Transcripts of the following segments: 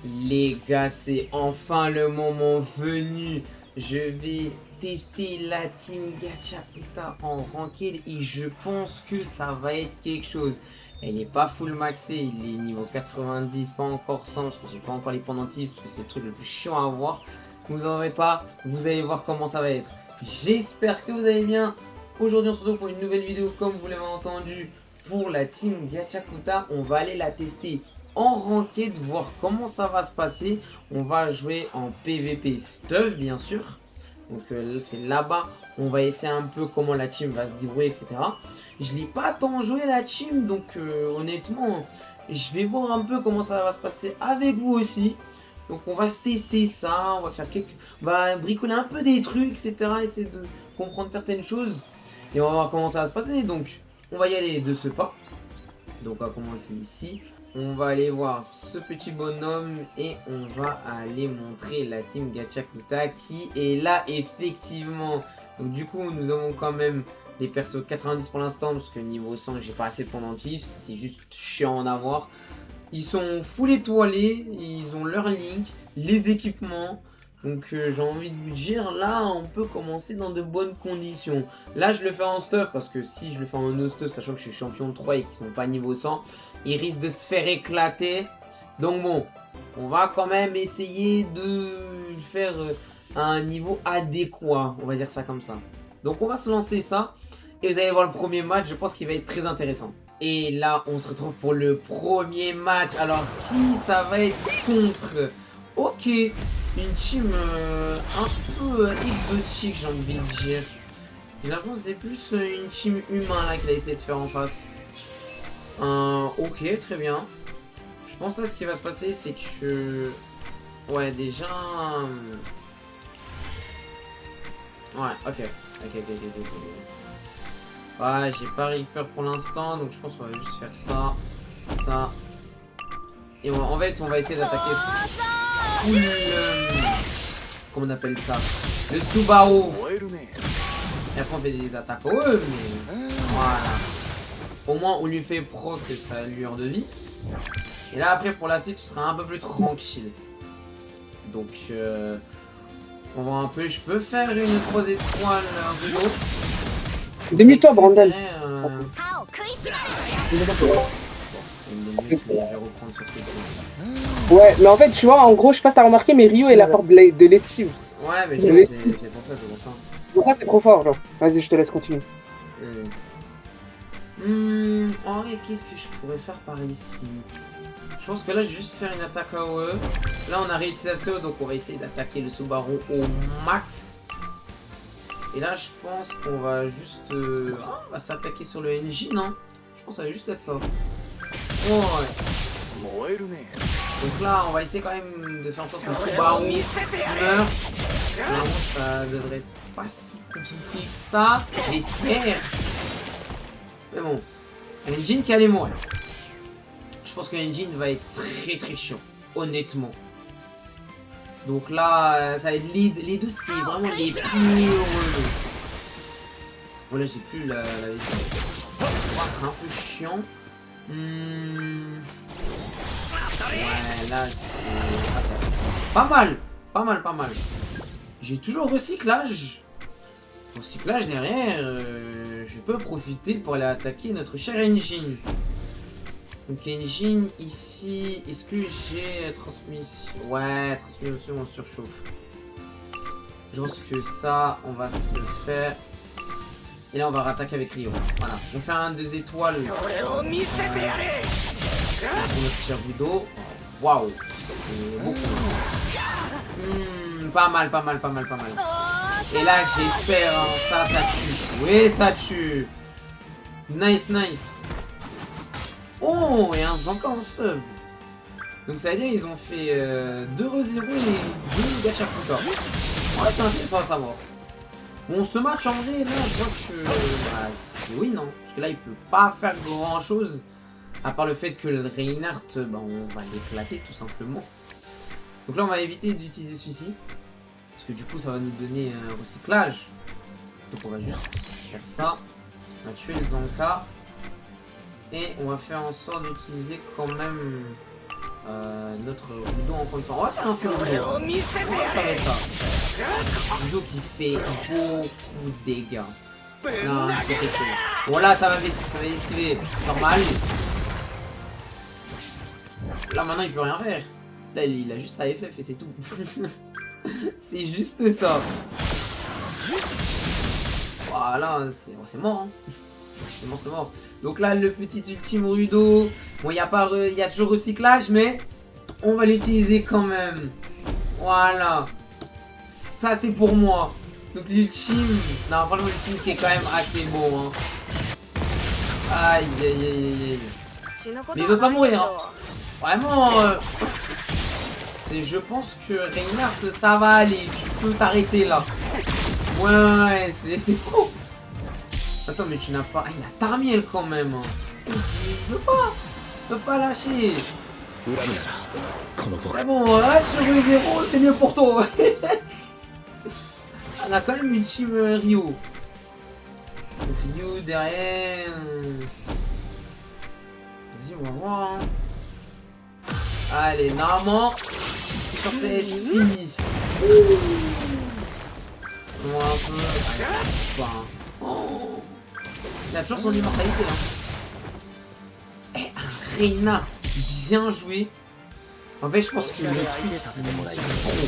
Les gars, c'est enfin le moment venu. Je vais tester la team Gachakuta en ranked et je pense que ça va être quelque chose. Elle n'est pas full maxée, il est niveau 90, pas encore 100 parce que j'ai pas encore les pendentifs parce que c'est le truc le plus chiant à avoir. Vous en aurez pas, vous allez voir comment ça va être. J'espère que vous allez bien. Aujourd'hui on se retrouve pour une nouvelle vidéo comme vous l'avez entendu pour la team Gachakuta. On va aller la tester en ranked, voir comment ça va se passer. On va jouer en PVP stuff bien sûr. Donc c'est là-bas, on va essayer un peu comment la team va se débrouiller, etc. Je l'ai pas tant joué la team, donc honnêtement, je vais voir un peu comment ça va se passer avec vous aussi. Donc on va se tester ça, on va faire on va bricoler un peu des trucs, etc. Essayer de comprendre certaines choses. Et on va voir comment ça va se passer. Donc on va y aller de ce pas. Donc on va commencer ici. On va aller voir ce petit bonhomme et on va aller montrer la team Gachakuta qui est là effectivement. Donc du coup nous avons quand même les persos 90 pour l'instant parce que niveau 100 j'ai pas assez de pendentifs, c'est juste chiant en avoir. Ils sont full étoilés, ils ont leur link, les équipements. Donc j'ai envie de vous dire, là on peut commencer dans de bonnes conditions. Là je le fais en stuff parce que si je le fais en no stuff, sachant que je suis champion 3 et qu'ils sont pas niveau 100, ils risquent de se faire éclater. Donc bon, on va quand même essayer de le faire à un niveau adéquat, on va dire ça comme ça. Donc on va se lancer ça et vous allez voir le premier match, je pense qu'il va être très intéressant. Et là on se retrouve pour le premier match. Alors qui ça va être contre? Ok, une team un peu exotique, j'ai envie de dire. J'ai l'impression que c'est plus une team humain là qu'il a essayé de faire en face. Ok, très bien. Je pense là ce qui va se passer c'est que... Ouais, déjà... Ouais, ok. Ouais, j'ai pas Reaper pour l'instant, donc je pense qu'on va juste faire ça, ça. Et en fait, on va essayer d'attaquer full... comment on appelle ça? Le Subaru. Et après, on fait des attaques au eux, mais... Voilà. Au moins, on lui fait proc sa lueur de vie. Et là, après, pour la suite, tu seras un peu plus tranquille. Donc, on va un peu... Je peux faire une 3 étoiles rigolo. Demi-toi, Brandon. Ouais, mais en fait, tu vois, en gros, je sais pas si t'as remarqué, mais Rio est apporte de l'esquive. Ouais, mais c'est pour ça, Donc là, c'est trop fort, genre. Vas-y, je te laisse continuer. En vrai, qu'est-ce que je pourrais faire par ici? Je pense que là, je vais juste faire une attaque AOE. Là, on a réussi à SEO, donc on va essayer d'attaquer le Subaru au max. Et là, je pense qu'on va juste... on va s'attaquer sur le NJ, non? Je pense que ça va juste être ça. Oh, ouais. Donc là, on va essayer quand même de faire en sorte que le Subaru meure. Normalement, ça devrait être pas si compliqué que ça. J'espère. Mais bon. Engine qui allait mourir. Je pense que Engine va être très chiant. Honnêtement. Donc là, ça va être les deux, c'est vraiment les plus heureux. Voilà, j'ai plus la vaisselle. Un peu chiant. Ouais, là, c'est... Pas mal. J'ai toujours recyclage. Recyclage derrière, je peux profiter pour aller attaquer notre cher Engine. Donc Engine, ici, est-ce que j'ai transmission? Ouais, transmission en surchauffe. Je pense que ça, on va se le faire. Et là, on va rattaquer avec Rio. Voilà, on fait un 2 étoiles. Pour notre cher Budo. Waouh, c'est beaucoup. Pas mal. Et là, j'espère, hein, ça tue. Oui, ça tue. Nice. Oh, et un Zanka en sub. Donc ça veut dire qu'ils ont fait 2-0 et 2 Gachakuta. Ouais, c'est intéressant à savoir. Bon, ce match en vrai, là, je vois que... Bah, c'est oui, non. Parce que là, il peut pas faire grand chose. À part le fait que le Reinhardt, bah, on va l'éclater tout simplement. Donc là, on va éviter d'utiliser celui-ci. Parce que du coup, ça va nous donner un recyclage. Donc on va juste faire ça. On va tuer le Zanka. Et on va faire en sorte d'utiliser quand même notre Rudo encore une fois. On va faire un feu Rudo. Ça va être ça. Rudo qui fait beaucoup de dégâts. Non, c'est quelque chose. Bon là, ça va esquiver. Normal. Là, maintenant, il peut rien faire. Là, il a juste la FF et c'est tout. C'est juste ça. Voilà, c'est mort. Hein. C'est mort. Donc là, le petit ultime Rudo. Bon, il y a toujours recyclage, mais on va l'utiliser quand même. Voilà. Ça, c'est pour moi. Donc l'ultime. Non, franchement, l'ultime qui est quand même assez beau. Hein. Aïe, aïe, aïe, aïe. Mais il veut pas mourir. Hein. Vraiment. Je pense que Reinhardt, ça va aller. Tu peux t'arrêter là. Ouais, c'est trop. Attends, mais tu n'as pas... Ah, il a Tarmiel quand même. Il veut pas lâcher. C'est bon, là, sur E0, c'est mieux pour toi. On a quand même l'ultime Ryo. Ryo derrière. Vas-y, on va voir. Hein. Allez, normalement, c'est censé être fini. On va un peu... Allez, oh. Il a toujours son immortalité. Hein. Et un Reinhardt bien joué. En fait, je pense que le truc, c'est trop.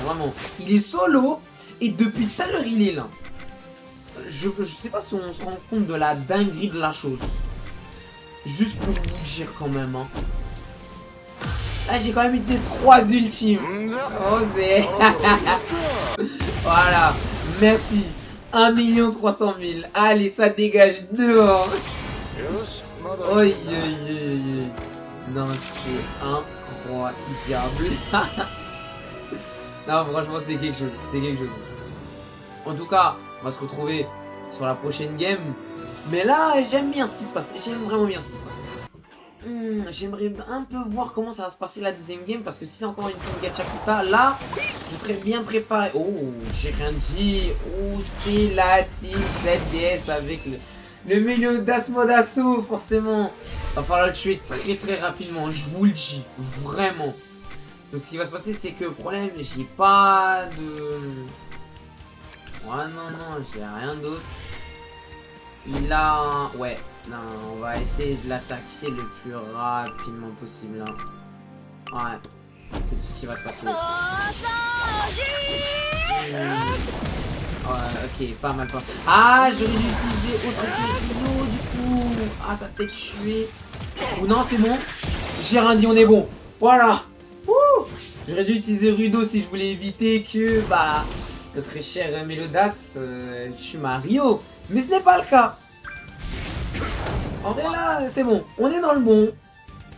Vraiment. Il est solo. Et depuis tout à l'heure, il est là. Je sais pas si on se rend compte de la dinguerie de la chose. Juste pour vous dire quand même. Hein. Là, j'ai quand même utilisé 3 ultimes. Oh, c'est... Voilà. Merci. 1 300 000. Allez, ça dégage dehors. Oi, non, c'est incroyable. Non, franchement, c'est quelque chose. C'est quelque chose. En tout cas, on va se retrouver sur la prochaine game. Mais là, j'aime bien ce qui se passe. J'aime vraiment bien ce qui se passe. J'aimerais un peu voir comment ça va se passer la deuxième game. Parce que si c'est encore une team Gachapita, là, je serais bien préparé. Oh, j'ai rien dit. Oh, c'est la team 7DS avec le milieu d'Asmodasso, forcément. Va falloir le tuer très très rapidement. Je vous le dis. Vraiment. Donc, ce qui va se passer, c'est que le problème, j'ai pas de... Ouais, non, j'ai rien d'autre. Il a... Ouais, non, on va essayer de l'attaquer le plus rapidement possible. Hein. Ouais, c'est tout ce qui va se passer. Ouais, ok, pas mal, pas. Ah, j'aurais dû utiliser autre que Rino, du coup. Ah, ça peut-être tué. Ou non, c'est bon. J'ai rien dit, on est bon. Voilà. J'aurais dû utiliser Rudo si je voulais éviter que, bah, notre cher Mélodas tue Mario. Mais ce n'est pas le cas. En vrai, là, c'est bon. On est dans le bon.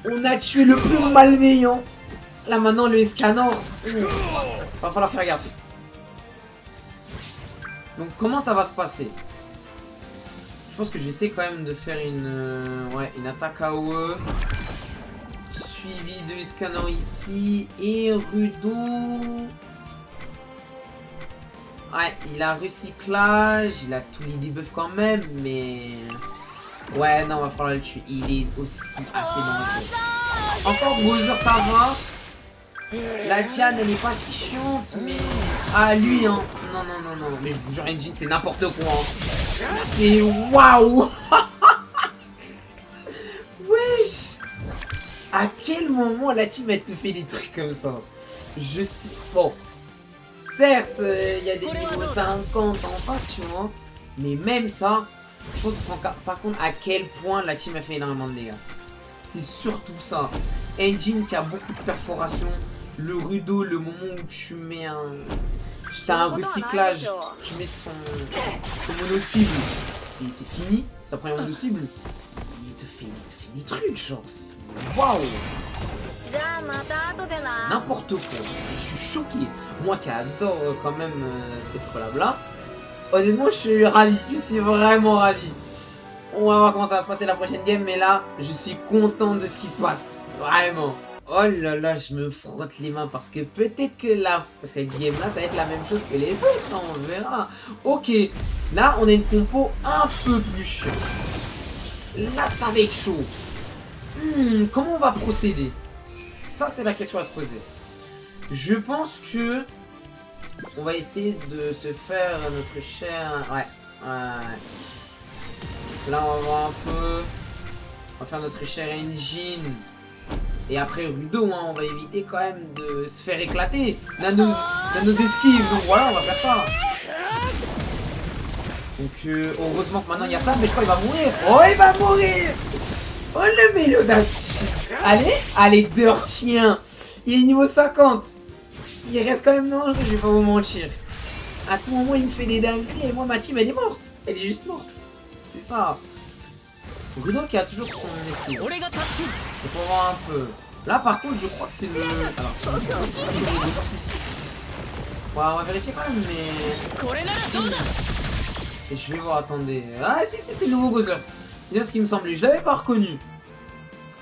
On a tué le plus malveillant. Là, maintenant, le Escanor. Va falloir faire gaffe. Donc, comment ça va se passer? Je pense que j'essaie quand même de faire une attaque AOE. Suivi de Escanor ici. Et Rudo. Ouais, il a recyclage. Il a tous les debuffs quand même. Mais... Ouais, non, va falloir le tuer. Il est aussi assez dangereux. Encore Bowser, ça va. La Diane, elle est pas si chiante, mais... Ah, lui, hein. Non. Mais je vous jure, Engine, c'est n'importe quoi. Hein. C'est... Waouh. Wesh. À quel moment la team, elle te fait des trucs comme ça? Je sais... Bon. Certes, il y a des niveaux 50 en face, tu vois. Mais même ça... Je pense qu'on se rend pas compte à quel point la team a fait énormément de dégâts. C'est surtout ça. Engine qui a beaucoup de perforations. Le Rudo, le moment où tu mets un... T'as un recyclage. Tu mets son mono-cible. C'est fini. Ça prend un mono-cible. Il te fait des trucs, genre. Waouh! C'est n'importe quoi. Je suis choqué. Moi qui adore quand même cette collab-là. Honnêtement, je suis ravi. Je suis vraiment ravi. On va voir comment ça va se passer la prochaine game. Mais là, je suis content de ce qui se passe. Vraiment. Oh là là, je me frotte les mains parce que peut-être que là, cette game-là, ça va être la même chose que les autres. Hein, on verra. Ok. Là, on a une compo un peu plus chaude. Là, ça va être chaud. Comment on va procéder? Ça, c'est la question à se poser. Je pense que on va essayer de se faire notre cher... Ouais. Là, on va voir un peu. On va faire notre cher engine. Et après Rudo, hein, on va éviter quand même de se faire éclater. Nano esquives. Donc voilà, on va faire ça. Donc heureusement que maintenant il y a ça. Mais je crois qu'il va mourir. Oh, il va mourir. Oh, le Mélodas. Allez, Dirtien. Il est niveau 50. Il reste quand même dangereux, je vais pas vous mentir. À tout moment, il me fait des dingueries et moi, ma team, elle est morte. Elle est juste morte. C'est ça. Bruno qui a toujours son esquive. Donc on va voir un peu. Là, par contre, je crois que c'est le... Alors, si je me trompe, c'est pas le nouveau celui-ci. Ouais, on va vérifier quand même, mais... Et je vais voir, attendez. Ah, si, c'est le nouveau Gozer. C'est bien ce qui me semblait. Je l'avais pas reconnu.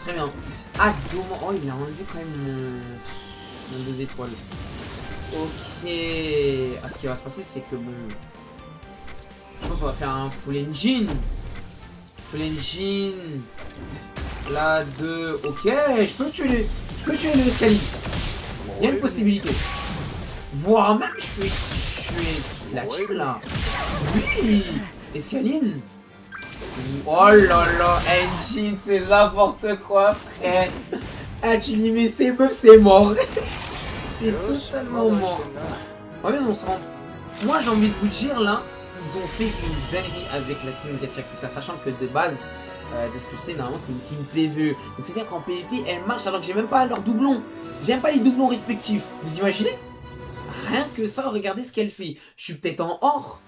Très bien. Ah, dommage. Oh, il a enlevé quand même mon 2 étoiles. Ok. Ah, ce qui va se passer, c'est que bon... Je pense qu'on va faire un full engine. Full engine. Là, 2. Ok, je peux tuer le escalier. Il y a une possibilité. Voire même, je peux tuer la team là. Oui. Escaline. Oh là là, engine, c'est n'importe quoi, frère. Ah, tu lui mets ses meufs, c'est mort. C'est totalement mort. Oh, mais on se rend... Moi, j'ai envie de vous dire, là, ils ont fait une dinguerie avec la team Gachakuta, sachant que de base, de ce que je sais, normalement, c'est une team PvE. Donc, c'est-à-dire qu'en PvP, elle marche alors que j'ai même pas leurs doublons. J'ai même pas les doublons respectifs. Vous imaginez? Rien que ça, regardez ce qu'elle fait. Je suis peut-être en or,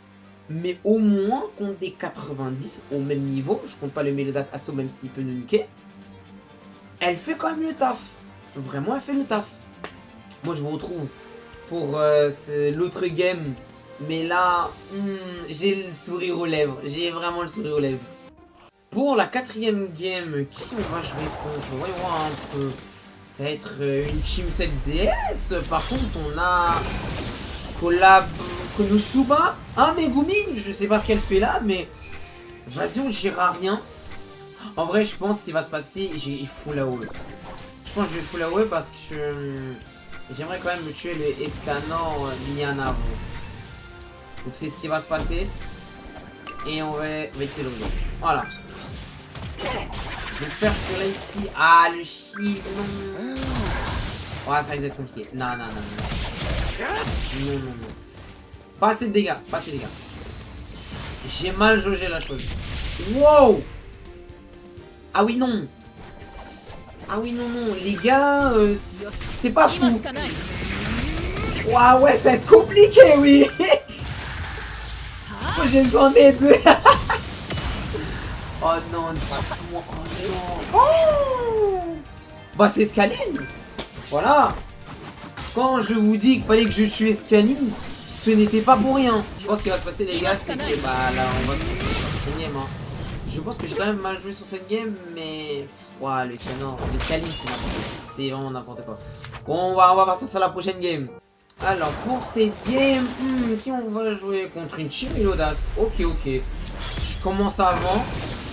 mais au moins, contre des 90 au même niveau, je compte pas le Mélodas Asso, même s'il peut nous niquer, elle fait quand même le taf. Vraiment, elle fait le taf. Moi, je vous retrouve pour l'autre game. Mais là, j'ai le sourire aux lèvres. J'ai vraiment le sourire aux lèvres. Pour la 4ème game, qui on va jouer contre? Voyons voir un peu. Ça va être une Team 7DS. Par contre, on a collab Konosuba, un Megumin. Je sais pas ce qu'elle fait là, mais vas-y, on dira rien. En vrai, je pense qu'il va se passer. J'ai full AOE. Je pense que je vais full AOE parce que j'aimerais quand même me tuer le Escanor Liana. Donc c'est ce qui va se passer. Et on va essayer le jouer. Voilà. J'espère que là ici... Ah, le shield, non. Ouais, ça risque d'être compliqué. Non. Non. Pas assez de dégâts, J'ai mal jaugé la chose. Wow. Ah oui, non. Les gars, c'est pas fou. Ouais, ça va être compliqué, oui. Je crois que j'ai besoin des deux. Oh non, dis-moi. Oh non. Oh. Bah, c'est Scaline. Voilà. Quand je vous dis qu'il fallait que je tue Scaline, ce n'était pas pour rien. Je pense qu'il va se passer, les gars, c'est que bah là, on va se faire une game. Hein. Je pense que j'ai quand même mal joué sur cette game, mais... Ouah, le Scaline, c'est vraiment n'importe quoi. Bon, on va voir ça la prochaine game. Alors, pour cette game, qui on va jouer contre une team Mélodas? Ok. Je commence avant.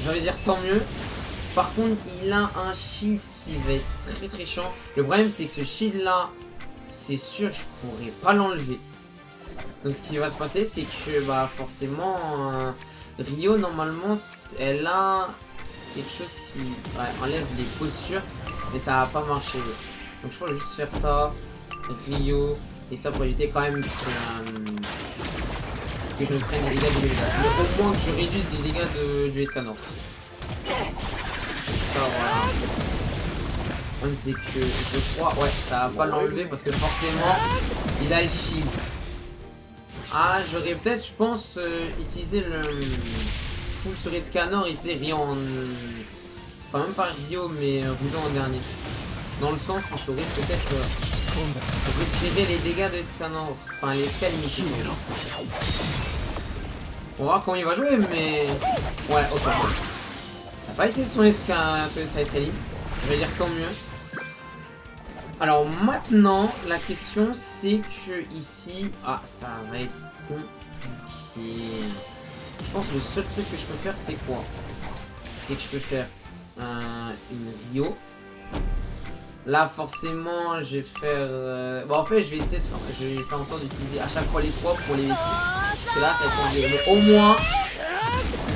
J'allais dire tant mieux. Par contre, il a un shield qui va être très chiant. Le problème, c'est que ce shield là, c'est sûr que je pourrais pas l'enlever. Donc, ce qui va se passer, c'est que bah forcément, Rio normalement, elle a quelque chose qui enlève les postures, mais ça va pas marcher. Donc, je vais juste faire ça, Rio, et ça pour éviter quand même que je me prenne les dégâts de Mélodas. Mais au moins que je réduise les dégâts du Escanor. Ça, voilà. Le problème, c'est que je crois, ça va pas l'enlever parce que forcément, il a le shield. Ah, j'aurais peut-être, je pense, utilisé le full sur Escanor et c'est Rio en... Enfin, même pas Rio, mais Rudo en dernier. Dans le sens où j'aurais peut-être retirer les dégâts de Escanor. Enfin, les Escalimités. On va voir comment il va jouer, mais... Ouais, ok. Ça n'a pas été son Escaline. Je vais dire tant mieux. Alors maintenant, la question c'est que ici... Ah, ça va être compliqué. Je pense que le seul truc que je peux faire, c'est quoi? C'est que je peux faire une Rio. Là, forcément, je vais faire... Bon, en fait, je vais essayer de faire... Je vais faire en sorte d'utiliser à chaque fois les 3 pour les esquives. Parce que là, ça va être environ. Mais au moins,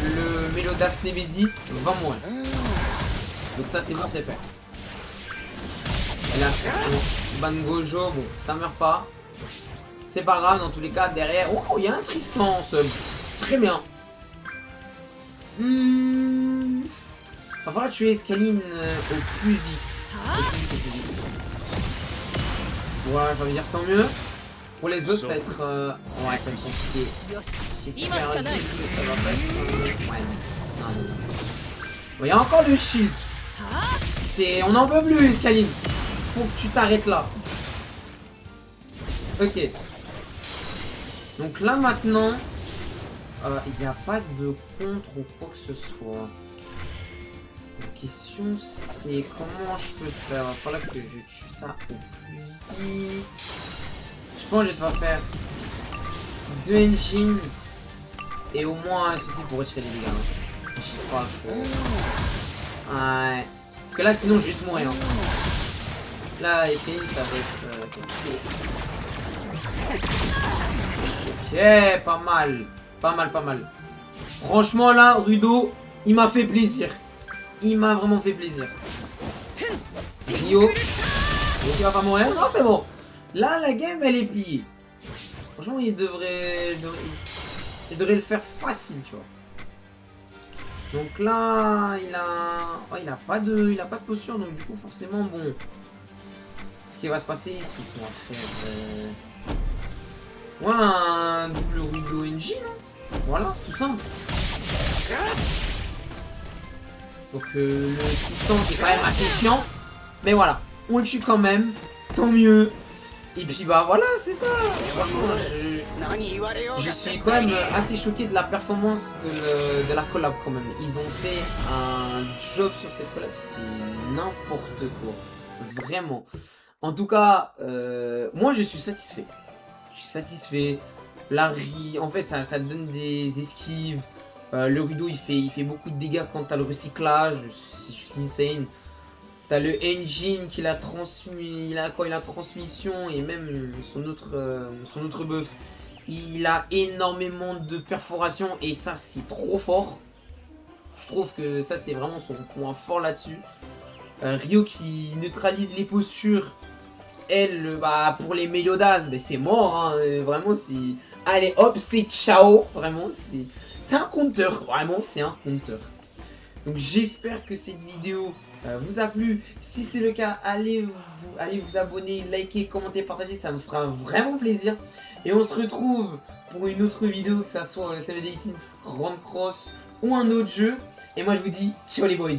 le Mélodas Nemesis va mourir. Donc ça, c'est bon, c'est fait. Et là, forcément, Bangojo, bon, ça meurt pas. C'est pas grave, dans tous les cas, derrière... Oh, il y a un Tristan en sub. Très bien. Va falloir tuer Scaline au plus vite. Au plus vite. Voilà, je vais dire tant mieux. Pour les autres, ça va être... Ouais, ça va être compliqué. J'espère juste que ça va pas être... Ouais, non. Bon, il y a encore le shield. On n'en peut plus, Scaline. Faut que tu t'arrêtes là. Ok. Donc là, maintenant... Il n'y a pas de contre ou quoi que ce soit. La question c'est comment je peux faire. Il va falloir que je tue ça au plus vite. Je pense que je vais devoir faire 2 engines et au moins un souci pour retirer les dégâts. Hein. Je sais pas trop. Ouais. Parce que là sinon je vais juste mourir. Hein. Là Escaline ça va être compliqué. Ok, pas mal. Pas mal. Franchement là, Rudo, il m'a fait plaisir. Il m'a vraiment fait plaisir. Rio. Donc il va pas mourir. Non, c'est bon. Là, la game, elle est pliée. Franchement, il devrait le faire facile, tu vois. Donc là, il a pas de posture. Donc du coup, forcément, bon. Ce qui va se passer, c'est qu'on va faire... Ouais, un double Rudo engine. Hein. Voilà, tout simple. Donc le Tristan qui est quand même assez chiant. Mais voilà, on le tue quand même. Tant mieux. Et puis bah voilà, c'est ça. Franchement, je suis quand même assez choqué de la performance de la collab quand même. Ils ont fait un job sur cette collab, c'est n'importe quoi. Vraiment. En tout cas, moi je suis satisfait. Je suis satisfait. Larry, en fait ça donne des esquives. Le Rudo il fait beaucoup de dégâts quand t'as le recyclage, c'est juste insane. T'as le engine qu'il a transmis, quand il a transmission et même son autre buff. Il a énormément de perforations et ça c'est trop fort. Je trouve que ça c'est vraiment son point fort là-dessus. Rio qui neutralise les postures. Elle, bah, pour les Meliodas, bah, c'est mort, hein, vraiment, c'est... Allez, hop, c'est ciao, vraiment, c'est un compteur, vraiment, c'est un compteur. Donc, j'espère que cette vidéo vous a plu. Si c'est le cas, allez vous abonner, liker, commenter, partager, ça me fera vraiment plaisir. Et on se retrouve pour une autre vidéo, que ça soit le 7 Days Since Grand Cross ou un autre jeu. Et moi, je vous dis, ciao les boys.